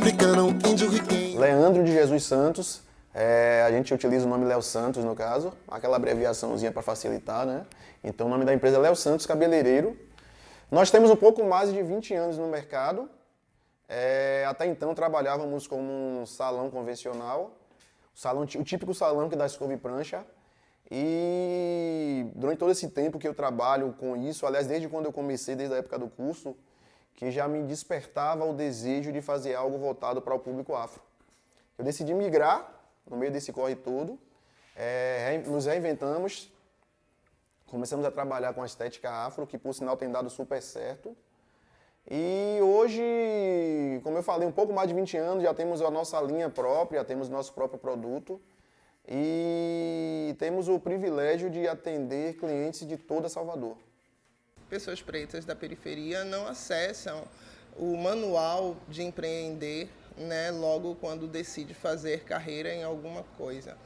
africano, índio riquinho. Leandro de Jesus Santos, a gente utiliza o nome Léo Santos no caso, aquela abreviaçãozinha para facilitar, né? Então o nome da empresa é Léo Santos Cabeleireiro. Nós temos um pouco mais de 20 anos no mercado. Até então trabalhávamos como um salão convencional, o típico salão que dá escova e prancha. E durante todo esse tempo que eu trabalho com isso, aliás, desde quando eu comecei, desde a época do curso, que já me despertava o desejo de fazer algo voltado para o público afro. Eu decidi migrar no meio desse corre todo, nos reinventamos, começamos a trabalhar com a estética afro, que por sinal tem dado super certo. E hoje, como eu falei, um pouco mais de 20 anos, já temos a nossa linha própria, já temos nosso próprio produto e temos o privilégio de atender clientes de toda Salvador. Pessoas pretas da periferia não acessam o manual de empreender, né, logo quando decide fazer carreira em alguma coisa.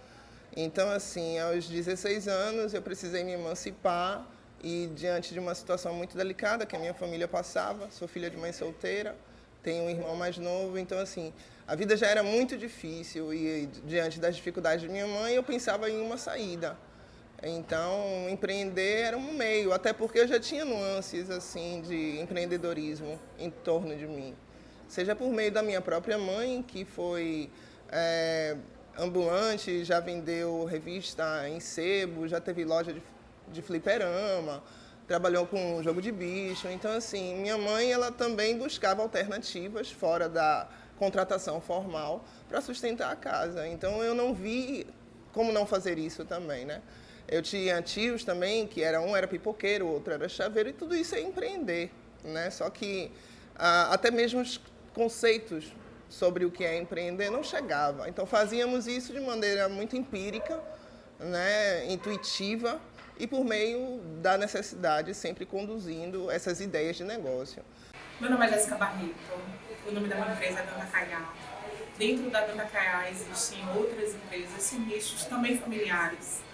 Então, assim, aos 16 anos eu precisei me emancipar e diante de uma situação muito delicada que a minha família passava, sou filha de mãe solteira, tenho um irmão mais novo, então, assim, a vida já era muito difícil e diante das dificuldades de minha mãe eu pensava em uma saída. Então, empreender era um meio, até porque eu já tinha nuances assim, de empreendedorismo em torno de mim. Seja por meio da minha própria mãe, que foi ambulante, já vendeu revista em sebo, já teve loja de fliperama, trabalhou com jogo de bicho. Então, assim, minha mãe ela também buscava alternativas fora da contratação formal para sustentar a casa. Então, eu não vi como não fazer isso também, né? Eu tinha tios também, que um era pipoqueiro, o outro era chaveiro, e tudo isso é empreender, né? Só que até mesmo os conceitos sobre o que é empreender não chegava. Então fazíamos isso de maneira muito empírica, né? Intuitiva, e por meio da necessidade, sempre conduzindo essas ideias de negócio. Meu nome é Jéssica Barreto, o nome da minha empresa é Danda Caiá. Dentro da Danda Caiá existem outras empresas, são nichos também familiares.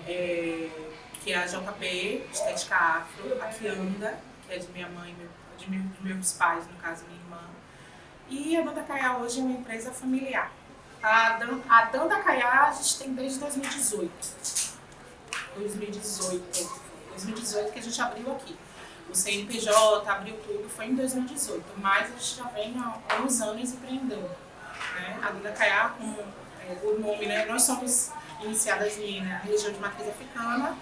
Que é a JP, Estética Afro, a Kianda, que é de minha mãe, de meus pais, no caso minha irmã. E a Danda Caiá hoje é uma empresa familiar. A Danda Caiá a gente tem desde 2018 que a gente abriu aqui. O CNPJ abriu tudo, foi em 2018, mas a gente já vem há uns anos empreendendo. Né? A Danda Caiá, com o nome, né? Nós somos iniciadas na região de matriz africana,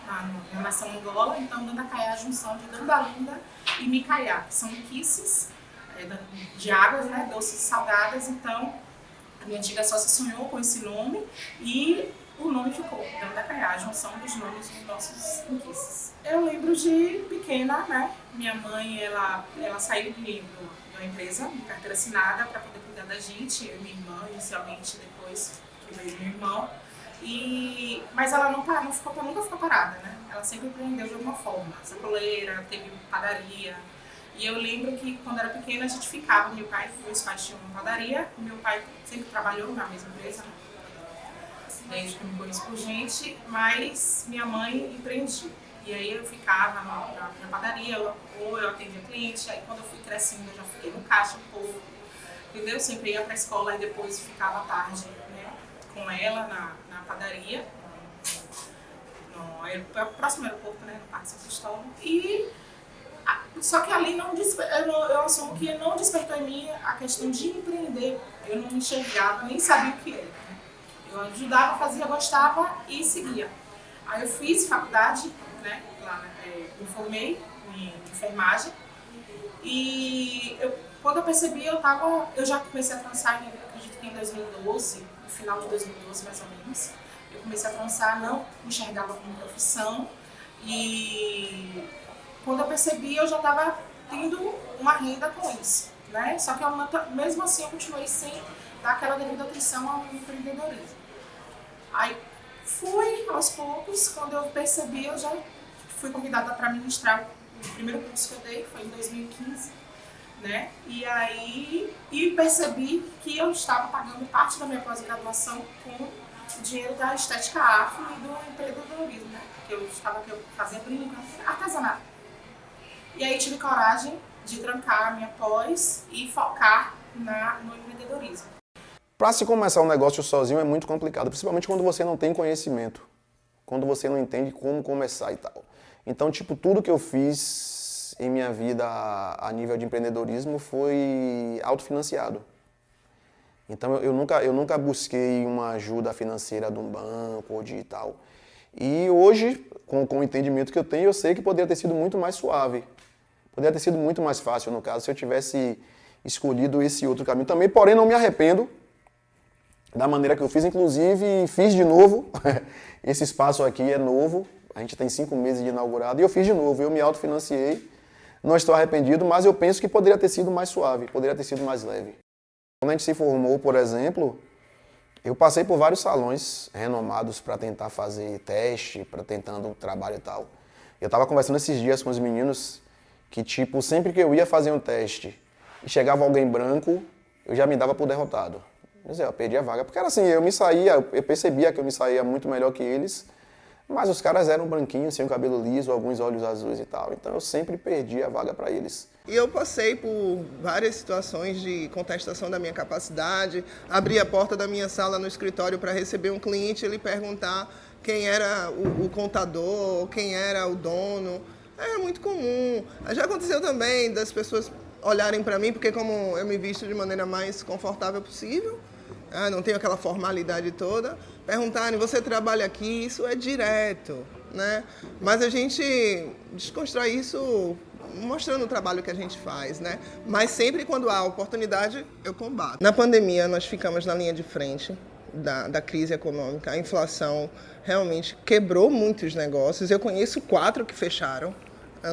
na nação Angola, então Danda Caiá é a junção de Dandalinda e Micaiá, que são quices de águas, né, doces e salgadas. Então a minha antiga sócia sonhou com esse nome e o nome ficou Danda Caiá, a junção dos nomes dos nossos quices. Eu lembro de pequena, né, minha mãe ela saiu da empresa, de carteira assinada, para poder cuidar da gente, eu e minha irmã, inicialmente, depois que veio meu irmão. Mas ela nunca ficou parada, né? Ela sempre empreendeu de alguma forma. Sacoleira, teve padaria. E eu lembro que quando era pequena a gente ficava, meus pais tinham uma padaria, meu pai sempre trabalhou na mesma empresa, desde que eu me conheço por gente, mas minha mãe empreendia. E aí eu ficava na padaria, ou eu atendia cliente, aí quando eu fui crescendo eu já fiquei no caixa um pouco, entendeu? Eu sempre ia pra escola e depois ficava à tarde, né, com ela na padaria, no próximo aeroporto, né, no Parque São Cristóvão. Só que ali eu assumo que não despertou em mim a questão de empreender. Eu não enxergava, nem sabia o que era. Né? Eu ajudava, fazia, gostava e seguia. Aí eu fiz faculdade, né, lá, me formei em enfermagem. E quando eu percebi, eu já comecei a trançar, acredito que em 2012, no final de 2012 mais ou menos. Eu comecei a trançar, não me enxergava como profissão. E quando eu percebi, eu já estava tendo uma renda com isso, né? Só que mesmo assim eu continuei sem dar aquela devida atenção ao empreendedorismo. Aí fui aos poucos, quando eu percebi, eu já fui convidada para ministrar o primeiro curso que eu dei, foi em 2015, né? E percebi que eu estava pagando parte da minha pós-graduação com o dinheiro da estética afro e do empreendedorismo, né? Que eu fazia brinco, artesanato. E aí tive coragem de trancar a minha pós e focar no empreendedorismo. Para se começar um negócio sozinho é muito complicado, principalmente quando você não tem conhecimento, quando você não entende como começar e tal. Então, tipo, tudo que eu fiz em minha vida a nível de empreendedorismo foi autofinanciado. Então, eu nunca busquei uma ajuda financeira de um banco ou de tal. E hoje, com o entendimento que eu tenho, eu sei que poderia ter sido muito mais suave. Poderia ter sido muito mais fácil, no caso, se eu tivesse escolhido esse outro caminho também. Porém, não me arrependo da maneira que eu fiz. Inclusive, fiz de novo. Esse espaço aqui é novo. A gente tem 5 meses de inaugurado. E eu fiz de novo. Eu me autofinanciei. Não estou arrependido, mas eu penso que poderia ter sido mais suave. Poderia ter sido mais leve. Quando a gente se formou, por exemplo, eu passei por vários salões renomados para tentar fazer teste, para tentando trabalho e tal. Eu estava conversando esses dias com os meninos que, tipo, sempre que eu ia fazer um teste e chegava alguém branco, eu já me dava por derrotado. Mas eu perdi a vaga, porque era assim, eu percebia que eu me saía muito melhor que eles, mas os caras eram branquinhos, sem o cabelo liso, alguns olhos azuis e tal, então eu sempre perdi a vaga para eles. E eu passei por várias situações de contestação da minha capacidade, abri a porta da minha sala no escritório para receber um cliente e ele perguntar quem era o contador, quem era o dono. É muito comum. Já aconteceu também das pessoas olharem para mim, porque como eu me visto de maneira mais confortável possível, não tenho aquela formalidade toda, perguntarem, você trabalha aqui? Isso é direto, né? Mas a gente desconstrói isso mostrando o trabalho que a gente faz, né? Mas sempre quando há oportunidade, eu combato. Na pandemia, nós ficamos na linha de frente da crise econômica. A inflação realmente quebrou muitos negócios. Eu conheço 4 que fecharam.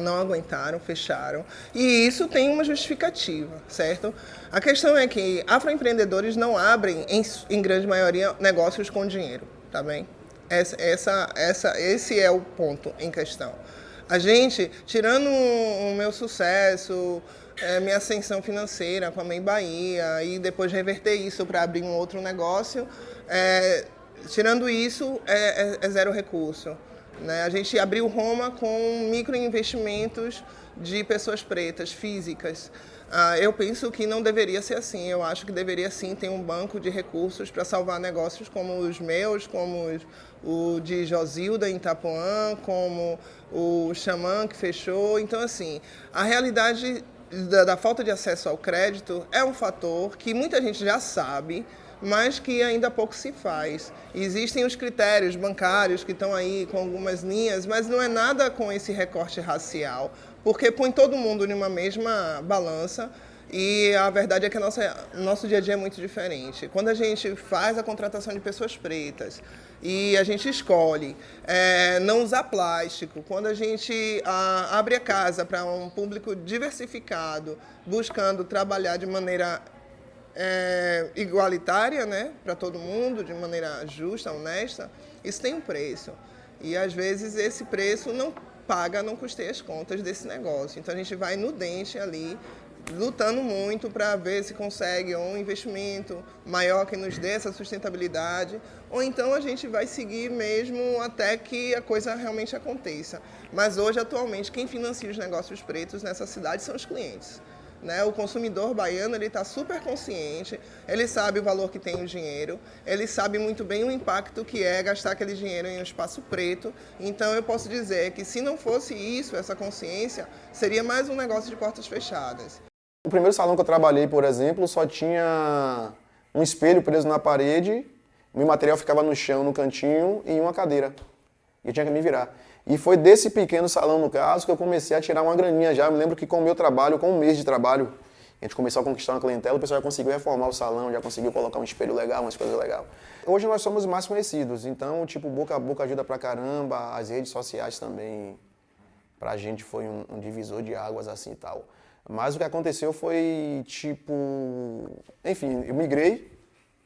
Não aguentaram, fecharam. E isso tem uma justificativa, certo? A questão é que afroempreendedores não abrem, em grande maioria, negócios com dinheiro, tá bem? Esse é o ponto em questão. A gente, tirando o meu sucesso, minha ascensão financeira com a MEI Bahia, e depois reverter isso para abrir um outro negócio, tirando isso, é zero recurso. A gente abriu Roma com microinvestimentos de pessoas pretas, físicas. Eu penso que não deveria ser assim. Eu acho que deveria sim ter um banco de recursos para salvar negócios como os meus, como o de Josilda em Itapuã, como o Xamã que fechou. Então, assim, a realidade da falta de acesso ao crédito é um fator que muita gente já sabe, mas que ainda pouco se faz. Existem os critérios bancários que estão aí com algumas linhas, mas não é nada com esse recorte racial, porque põe todo mundo numa mesma balança e a verdade é que nosso dia a dia é muito diferente. Quando a gente faz a contratação de pessoas pretas e a gente escolhe não usar plástico, quando a gente abre a casa para um público diversificado, buscando trabalhar de maneira igualitária, né, para todo mundo, de maneira justa, honesta, isso tem um preço. E às vezes esse preço não custeia as contas desse negócio. Então a gente vai no dente ali, lutando muito para ver se consegue um investimento maior que nos dê essa sustentabilidade, ou então a gente vai seguir mesmo até que a coisa realmente aconteça. Mas hoje, atualmente, quem financia os negócios pretos nessa cidade são os clientes. O consumidor baiano está super consciente, ele sabe o valor que tem o dinheiro, ele sabe muito bem o impacto que é gastar aquele dinheiro em um espaço preto. Então eu posso dizer que se não fosse isso, essa consciência, seria mais um negócio de portas fechadas. O primeiro salão que eu trabalhei, por exemplo, só tinha um espelho preso na parede, meu material ficava no chão, no cantinho, e uma cadeira. E eu tinha que me virar. E foi desse pequeno salão, no caso, que eu comecei a tirar uma graninha já. Eu me lembro que com o meu trabalho, com um mês de trabalho, a gente começou a conquistar uma clientela, o pessoal já conseguiu reformar o salão, já conseguiu colocar um espelho legal, umas coisas legais. Hoje nós somos mais conhecidos, então, tipo, boca a boca ajuda pra caramba, as redes sociais também, pra gente foi um divisor de águas assim e tal. Mas o que aconteceu foi, tipo, enfim, eu migrei,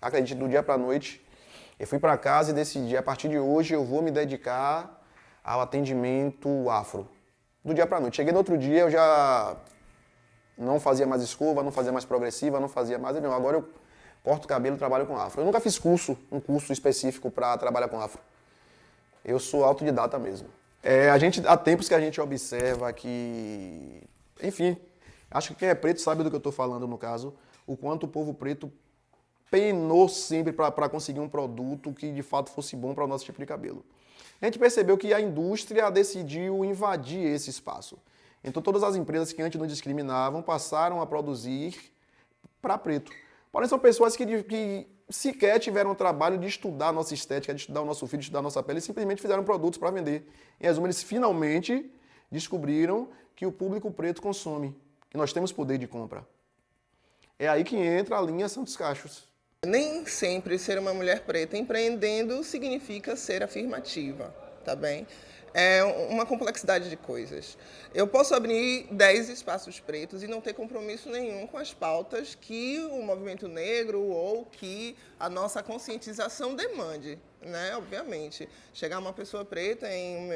acredito, do dia pra noite. Eu fui pra casa e decidi, a partir de hoje eu vou me dedicar ao atendimento afro. Do dia pra noite. Cheguei no outro dia, eu já não fazia mais escova, não fazia mais progressiva, não fazia mais... Não, agora eu corto o cabelo e trabalho com afro. Eu nunca fiz um curso específico para trabalhar com afro. Eu sou autodidata mesmo. Há tempos que a gente observa que... Enfim, acho que quem é preto sabe do que eu estou falando no caso. o quanto o povo preto penou sempre para conseguir um produto que de fato fosse bom para o nosso tipo de cabelo. A gente percebeu que a indústria decidiu invadir esse espaço. Então todas as empresas que antes não discriminavam passaram a produzir para preto. Porém, são pessoas que sequer tiveram o trabalho de estudar a nossa estética, de estudar o nosso filho, de estudar a nossa pele, e simplesmente fizeram produtos para vender. Em resumo, eles finalmente descobriram que o público preto consome, que nós temos poder de compra. É aí que entra a linha Santos Cachos. Nem sempre ser uma mulher preta empreendendo significa ser afirmativa, tá bem? É uma complexidade de coisas. Eu posso abrir 10 espaços pretos e não ter compromisso nenhum com as pautas que o movimento negro ou que a nossa conscientização demande, né? Obviamente. Chegar uma pessoa preta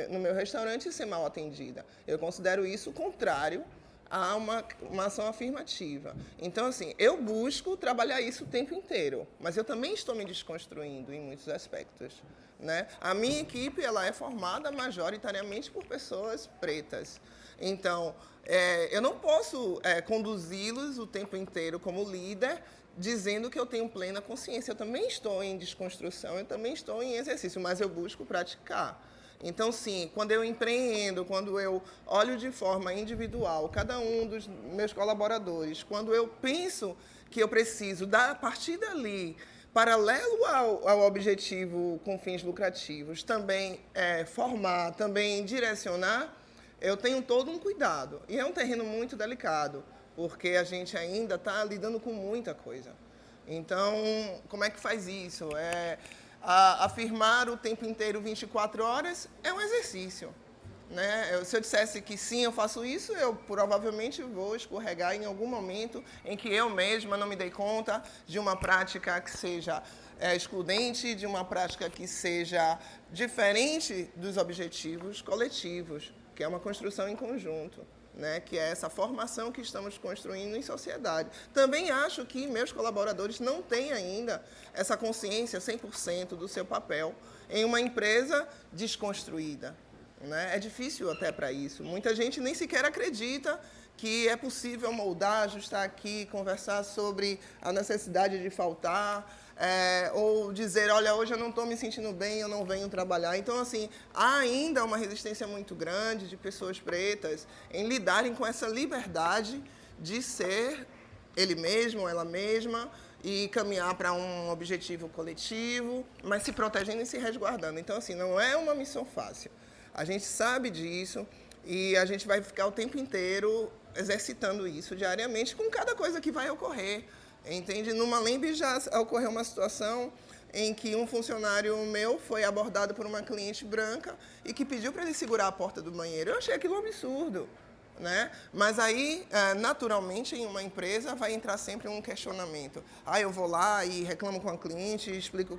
no meu restaurante e ser mal atendida. Eu considero isso contrário a uma ação afirmativa. Então, assim, eu busco trabalhar isso o tempo inteiro, mas eu também estou me desconstruindo em muitos aspectos, né? A minha equipe ela é formada majoritariamente por pessoas pretas. Então, eu não posso conduzi-los o tempo inteiro como líder, dizendo que eu tenho plena consciência. Eu também estou em desconstrução, eu também estou em exercício, mas eu busco praticar. Então, sim, quando eu empreendo, quando eu olho de forma individual cada um dos meus colaboradores, quando eu penso que eu preciso, a partir dali, paralelo ao objetivo com fins lucrativos, também formar, também direcionar, eu tenho todo um cuidado. E é um terreno muito delicado, porque a gente ainda está lidando com muita coisa. Então, como é que faz isso? Afirmar o tempo inteiro 24 horas é um exercício, né? Se eu dissesse que sim, eu faço isso, eu provavelmente vou escorregar em algum momento em que eu mesma não me dei conta de uma prática que seja excludente, de uma prática que seja diferente dos objetivos coletivos, que é uma construção em conjunto, né, que é essa formação que estamos construindo em sociedade. Também acho que meus colaboradores não têm ainda essa consciência 100% do seu papel em uma empresa desconstruída, né? É difícil até para isso. Muita gente nem sequer acredita que é possível moldar, ajustar aqui, conversar sobre a necessidade de faltar, ou dizer, olha, hoje eu não estou me sentindo bem, eu não venho trabalhar. Então, assim, há ainda uma resistência muito grande de pessoas pretas em lidarem com essa liberdade de ser ele mesmo, ela mesma, e caminhar para um objetivo coletivo, mas se protegendo e se resguardando. Então, assim, não é uma missão fácil. A gente sabe disso e a gente vai ficar o tempo inteiro exercitando isso diariamente com cada coisa que vai ocorrer. Entende? No Malembe já ocorreu uma situação em que um funcionário meu foi abordado por uma cliente branca e que pediu para ele segurar a porta do banheiro. Eu achei aquilo um absurdo, né? Mas aí, naturalmente, em uma empresa vai entrar sempre um questionamento. Eu vou lá e reclamo com a cliente, explico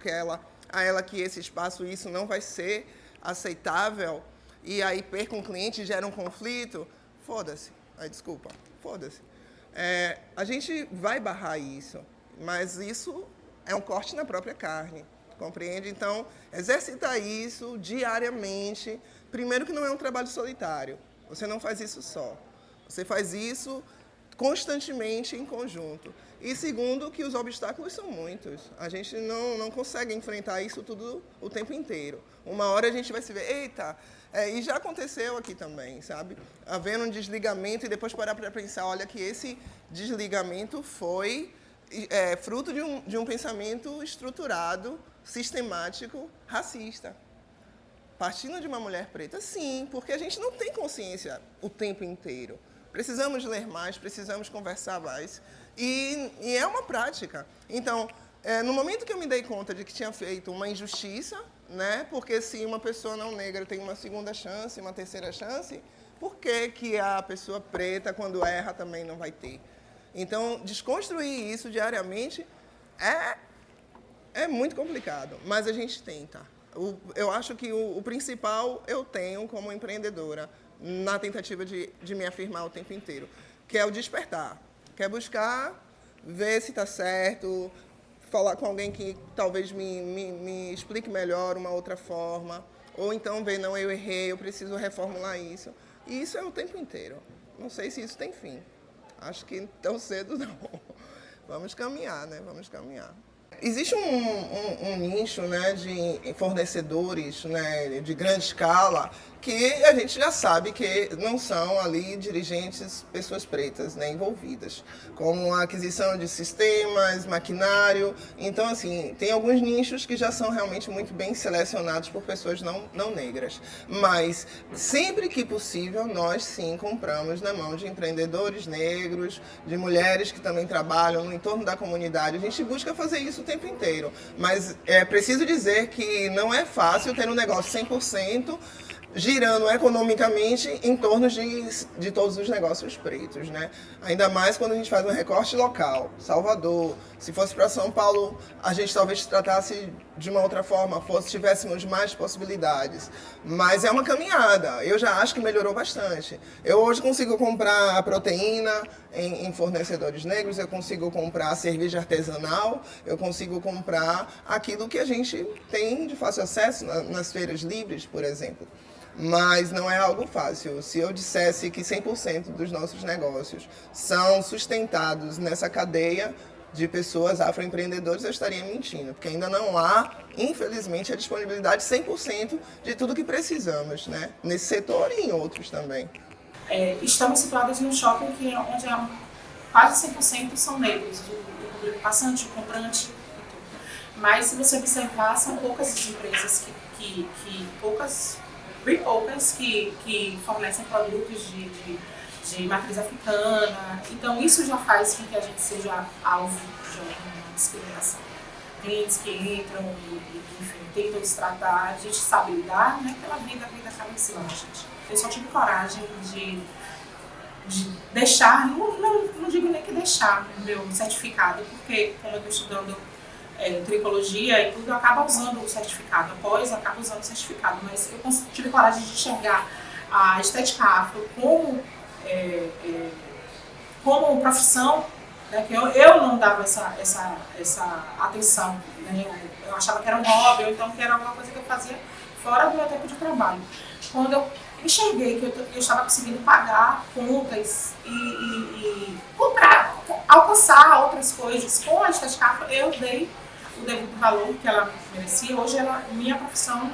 a ela que esse espaço, isso não vai ser aceitável, e aí perco um cliente e gera um conflito. Foda-se. Desculpa. Foda-se. A gente vai barrar isso, mas isso é um corte na própria carne, compreende? Então, exercitar isso diariamente. Primeiro que não é um trabalho solitário, você não faz isso só, você faz isso constantemente em conjunto. E segundo, que os obstáculos são muitos, a gente não consegue enfrentar isso tudo o tempo inteiro. Uma hora a gente vai se ver, eita, e já aconteceu aqui também, sabe? Havendo um desligamento e depois parar para pensar, olha que esse desligamento foi fruto de um pensamento estruturado, sistemático, racista. Partindo de uma mulher preta, sim, porque a gente não tem consciência o tempo inteiro. Precisamos ler mais, precisamos conversar mais. E é uma prática. Então, no momento que eu me dei conta de que tinha feito uma injustiça, né? Porque se uma pessoa não negra tem uma segunda chance, uma terceira chance, por que a pessoa preta, quando erra, também não vai ter? Então, desconstruir isso diariamente é muito complicado, mas a gente tenta. Eu acho que o principal eu tenho como empreendedora, na tentativa de me afirmar o tempo inteiro, que é o despertar, que é buscar ver se está certo, falar com alguém que talvez me explique melhor uma outra forma, ou então ver, não, eu errei, eu preciso reformular isso. E isso é o tempo inteiro. Não sei se isso tem fim. Acho que tão cedo não. Vamos caminhar, né? Vamos caminhar. Existe um nicho, né, de fornecedores, né, de grande escala que a gente já sabe que não são ali dirigentes, pessoas pretas, né, envolvidas, como a aquisição de sistemas, maquinário. Então, assim, tem alguns nichos que já são realmente muito bem selecionados por pessoas não negras. Mas, sempre que possível, nós sim compramos na mão de empreendedores negros, de mulheres que também trabalham no entorno da comunidade. A gente busca fazer isso o tempo inteiro. Mas é preciso dizer que não é fácil ter um negócio 100% girando economicamente em torno de todos os negócios pretos, né? Ainda mais quando a gente faz um recorte local. Salvador, se fosse para São Paulo, a gente talvez tratasse de uma outra forma, tivéssemos mais possibilidades. Mas é uma caminhada. Eu já acho que melhorou bastante. Eu hoje consigo comprar a proteína em fornecedores negros, eu consigo comprar cerveja artesanal, eu consigo comprar aquilo que a gente tem de fácil acesso nas feiras livres, por exemplo. Mas não é algo fácil. Se eu dissesse que 100% dos nossos negócios são sustentados nessa cadeia de pessoas afroempreendedoras, eu estaria mentindo, porque ainda não há, infelizmente, a disponibilidade 100% de tudo que precisamos, né? Nesse setor e em outros também. Estamos situados num shopping onde quase 100% são negros, o público passante, o comprante. Mas, se você observar, são poucas as empresas bem poucas que fornecem produtos de matriz africana. Então, isso já faz com que a gente seja alvo de uma discriminação. Clientes que entram e enfim, tentam se tratar, a gente sabe lidar, né? Pela vida, a vida acaba ensinando a gente. Eu só tive coragem de deixar, não digo nem que deixar o meu certificado, porque como eu estou estudando tricologia e tudo, eu acabo usando o certificado, após eu acabo usando o certificado, mas eu tive coragem de enxergar a estética afro como profissão, né, que eu não dava essa atenção, né, eu achava que era um hobby, ou então que era alguma coisa que eu fazia fora do meu tempo de trabalho. Quando eu enxerguei que eu estava conseguindo pagar contas e comprar, alcançar outras coisas com a estética afro, eu dei o devido valor que ela merecia. Hoje ela é minha profissão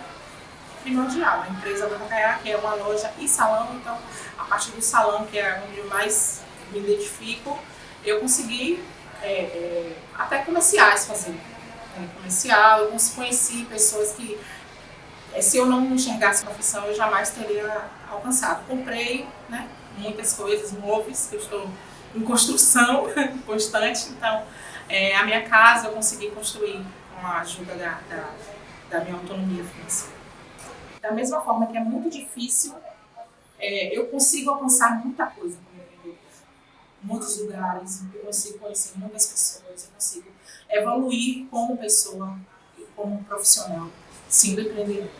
primordial. A empresa Dona Caiá, que é uma loja e salão, então a partir do salão, que é onde eu mais me identifico, eu consegui até comerciais fazer. Comercial, eu conheci pessoas que, se eu não enxergasse a profissão, eu jamais teria alcançado. Comprei, né, muitas coisas, móveis, que eu estou em construção constante, então a minha casa eu consegui construir com a ajuda da minha autonomia financeira. Da mesma forma que é muito difícil, eu consigo alcançar muita coisa como empreendedor. Muitos lugares, eu consigo conhecer muitas pessoas, eu consigo evoluir como pessoa e como profissional, sendo empreendedor.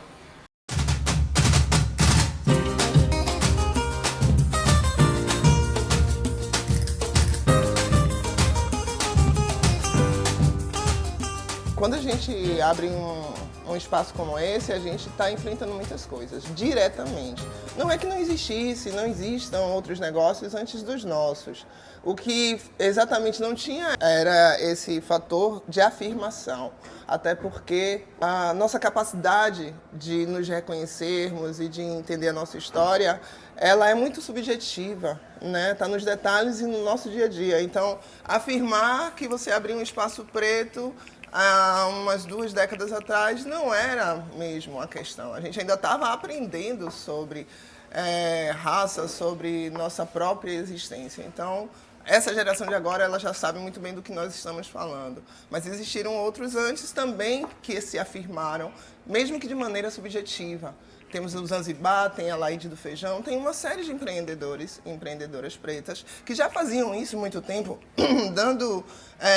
Quando a gente abre um espaço como esse, a gente está enfrentando muitas coisas, diretamente. Não é que não existam outros negócios antes dos nossos. O que exatamente não tinha era esse fator de afirmação. Até porque a nossa capacidade de nos reconhecermos e de entender a nossa história, ela é muito subjetiva, né? Está nos detalhes e no nosso dia a dia. Então, afirmar que você abriu um espaço preto há umas 2 décadas atrás não era mesmo a questão. A gente ainda estava aprendendo sobre raça, sobre nossa própria existência. Então, essa geração de agora, ela já sabe muito bem do que nós estamos falando. Mas existiram outros antes também que se afirmaram, mesmo que de maneira subjetiva. Temos o Zanzibar, tem a Laide do Feijão, tem uma série de empreendedores e empreendedoras pretas que já faziam isso há muito tempo,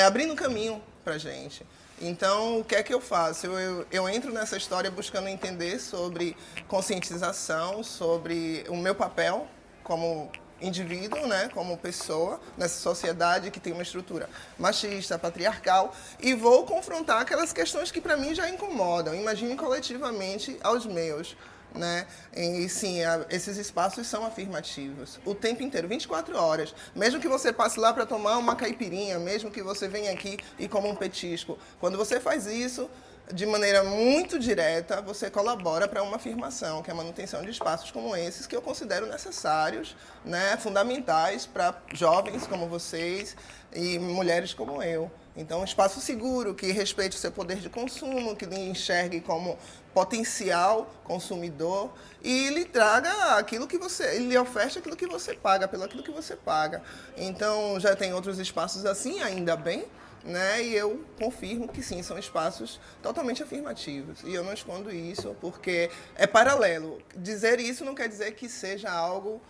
abrindo caminho para a gente. Então, o que é que eu faço? Eu entro nessa história buscando entender sobre conscientização, sobre o meu papel como indivíduo, né, como pessoa, nessa sociedade que tem uma estrutura machista, patriarcal, e vou confrontar aquelas questões que para mim já incomodam. Imagine coletivamente aos meus. né? E sim, esses espaços são afirmativos o tempo inteiro, 24 horas. Mesmo que você passe lá para tomar uma caipirinha, mesmo que você venha aqui e coma um petisco, quando você faz isso de maneira muito direta, você colabora para uma afirmação, que é a manutenção de espaços como esses, que eu considero necessários, né, fundamentais para jovens como vocês e mulheres como eu. Então, um espaço seguro, que respeite o seu poder de consumo, que lhe enxergue como potencial consumidor e lhe traga aquilo que você, lhe oferece aquilo que você paga, pelo aquilo que você paga. Então, já tem outros espaços assim, ainda bem, né? E eu confirmo que sim, são espaços totalmente afirmativos. E eu não escondo isso porque é paralelo. Dizer isso não quer dizer que seja algo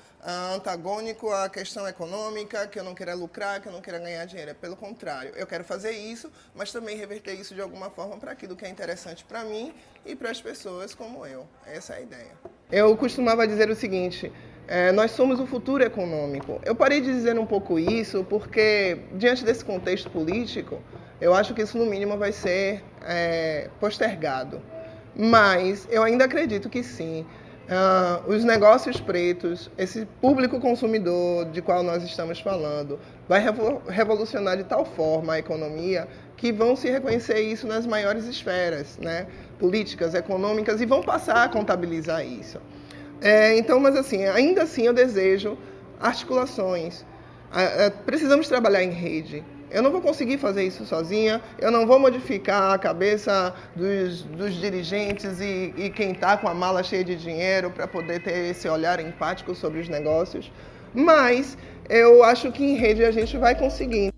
antagônico à questão econômica, que eu não queira lucrar, que eu não queira ganhar dinheiro. Pelo contrário, eu quero fazer isso, mas também reverter isso de alguma forma para aquilo que é interessante para mim e para as pessoas como eu. Essa é a ideia. Eu costumava dizer o seguinte: nós somos o futuro econômico. Eu parei de dizer um pouco isso porque, diante desse contexto político, eu acho que isso, no mínimo, vai ser postergado. Mas eu ainda acredito que sim. Os negócios pretos, esse público consumidor de qual nós estamos falando, vai revolucionar de tal forma a economia que vão se reconhecer isso nas maiores esferas, né, políticas, econômicas, e vão passar a contabilizar isso. Então, mas assim, ainda assim eu desejo articulações. Precisamos trabalhar em rede. Eu não vou conseguir fazer isso sozinha, eu não vou modificar a cabeça dos dirigentes e quem está com a mala cheia de dinheiro para poder ter esse olhar empático sobre os negócios, mas eu acho que em rede a gente vai conseguir.